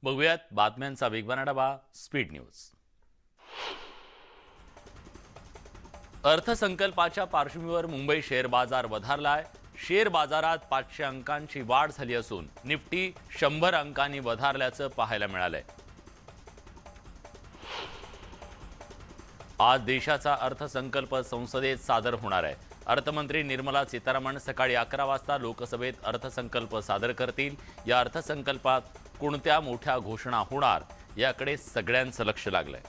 बघूयात बातम्यांचा वेगवान आढावा स्पीड न्यूज। अर्थसंकल्पाच्या पार्श्वभूमीवर मुंबई शेअर बाजार वधारलाय। शेअर बाजारात 500 अंकांची वाढ झाली असून निफ्टी 100 अंकांनी वधारल्याचं पाहायला मिळालंय। आज देशाचा अर्थसंकल्प संसदेत सादर होणार आहे। अर्थमंत्री निर्मला सीतारामन सकाळी 11 वाजता लोकसभेत अर्थसंकल्प सादर करतील। या अर्थसंकल्पात कोणत्या मोठ्या घोषणा होणार याकडे सगळ्यांचं लक्ष लागलंय।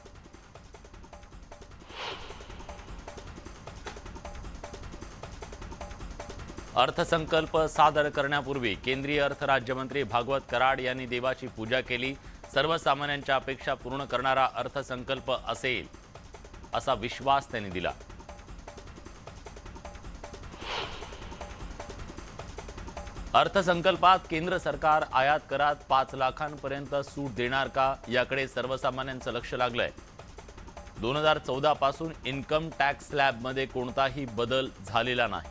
अर्थसंकल्प सादर करण्यापूर्वी केंद्रीय अर्थ राज्यमंत्री भागवत कराड यांनी देवाची पूजा केली। सर्वसामान्यांच्या अपेक्षा पूर्ण करणारा अर्थसंकल्प असेल असा विश्वास त्यांनी दिला। अर्थसंकल्पात केंद्र सरकार आयात करात 5 लाखांपर्यंत सूट देणार का याकडे सर्वसामान्यांचं लक्ष लागलंय। 2014 पासून इन्कम टॅक्स स्लॅबमध्ये कोणताही बदल झालेला नाही।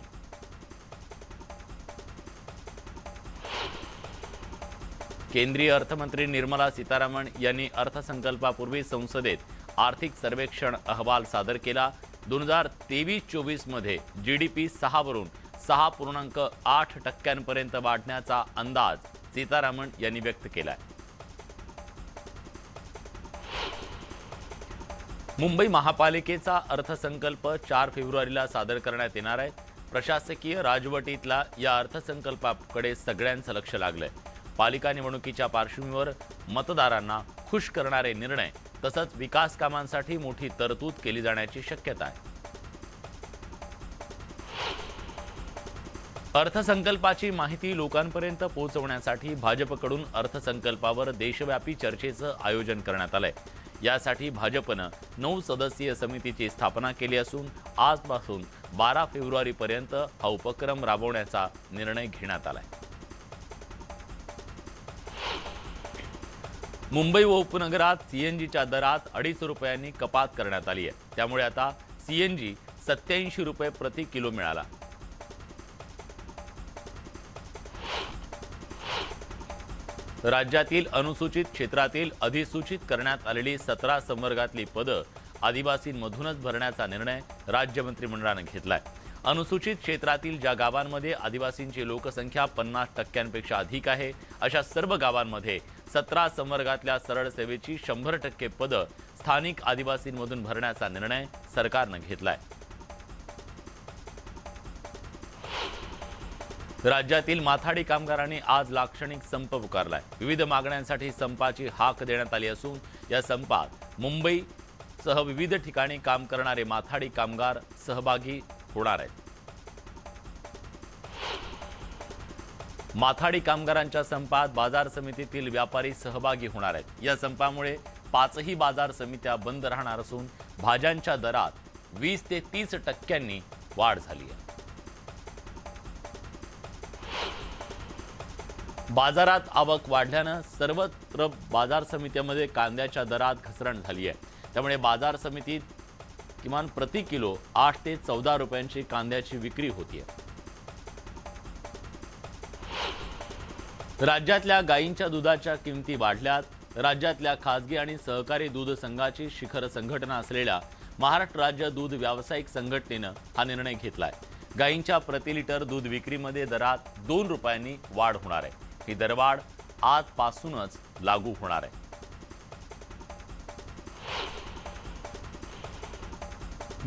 केंद्रीय अर्थमंत्री निर्मला सीतारामन यांनी अर्थसंकल्पापूर्वी संसदेत आर्थिक सर्वेक्षण अहवाल सादर केला। 2023-24 मध्ये जीडीपी 6 वरून 6.8% वाढण्याचा अंदाज सीतारामन यांनी व्यक्त केलाय। मुंबई महापालिकेचा अर्थसंकल्प 4 फेब्रुवारीला सादर करण्यात येणार आहे। प्रशासकीय राजवटीतला या अर्थसंकल्पाकडे सगळ्यांचं लक्ष लागलंय। पालिका निवडणुकीच्या पार्श्वभूमीवर मतदारांना खुश करणारे निर्णय तसंच विकास कामांसाठी मोठी तरतूद केली जाण्याची शक्यता आहे। अर्थसंकल्पाची माहिती लोकांपर्यंत पोहोचवण्यासाठी भाजपकडून अर्थसंकल्पावर देशव्यापी चर्चेचं आयोजन करण्यात आलंय। यासाठी भाजपनं 9 सदस्यीय समितीची स्थापना केली असून आजपासून 12 फेब्रुवारीपर्यंत हा उपक्रम राबवण्याचा निर्णय घेण्यात आलाय। मुंबई व उपनगरात सीएनजीच्या दरात 250 रुपयांनी कपात करण्यात आली आहे। त्यामुळे आता सीएनजी 87 रुपये प्रति किलो मिळाला। राज्यातील अनुसूचित क्षेत्रातील अधिसूचित करण्यात आलेली 17 संवर्गातली पदं आदिवासींमधूनच भरण्याचा निर्णय राज्य मंत्रिमंडळाने घेतलाय। अनुसूचित क्षेत्रातील ज्या गावांमध्ये आदिवासींची लोकसंख्या 50% अधिक आहे अशा सर्व गावांमध्ये 17 संवर्गातल्या सरळ सेवेची 100% पदं स्थानिक आदिवासींमधून भरण्याचा निर्णय सरकारने घेतलाय। राज्यातील माथाडी कामगारांनी आज लाक्षणिक संप पुकारलाय। विविध मागण्यांसाठी संपाची हाक देण्यात आली असून या संपात मुंबईसह विविध ठिकाणी काम करणारे माथाडी कामगार सहभागी होणार आहेत। माथाडी कामगारांच्या संपात बाजार समितीतील व्यापारी सहभागी होणार आहेत। या संपामुळे 5ही बाजार समित्या बंद राहणार असून भाज्यांच्या दरात 20 ते 30% वाढ झाली आहे। बाजारात आवक वाढल्यानं सर्वत्र बाजार समित्यांमध्ये कांद्याच्या दरात घसरण झाली आहे। त्यामुळे बाजार समितीत किमान प्रति किलो 8 ते 14 रुपयांची कांद्याची विक्री होतीये। राज्यातल्या गायींच्या दुधाच्या किमती वाढल्यात। राज्यातल्या खासगी आणि सहकारी दूध संघाची शिखर संघटना असलेल्या महाराष्ट्र राज्य दूध व्यावसायिक संघटनेनं हा निर्णय घेतलाय। गायींच्या प्रति लिटर दूध विक्रीमध्ये दरात 2 रुपयांनी वाढ होणार आहे। ही दरवाढ आजपासूनच लागू होणार आहे।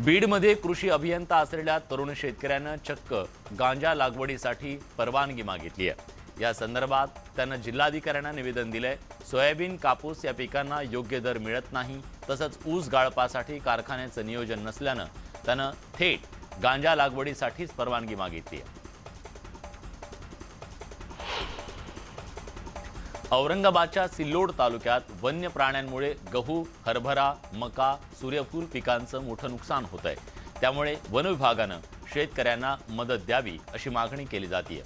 बीडमध्ये कृषी अभियंता असलेल्या तरुण शेतकऱ्यानं चक्क गांजा लागवडीसाठी परवानगी मागितली आहे। या संदर्भात त्यानं जिल्हाधिकाऱ्यांना निवेदन दिलंय। सोयाबीन कापूस या पिकांना योग्य दर मिळत नाही तसंच ऊस गाळपासाठी कारखान्याचं नियोजन नसल्यानं त्यानं थेट गांजा लागवडीसाठीच परवानगी मागितली आहे। औरंगाबादच्या सिल्लोड तालुक्यात वन्य प्राण्यांमुळे गहू, हरभरा, मका, सूर्यफूल पिकांचं मोठं नुकसान होतंय। त्यामुळे वन विभागानं शेतकऱ्यांना मदत द्यावी अशी मागणी केली जाते आहे।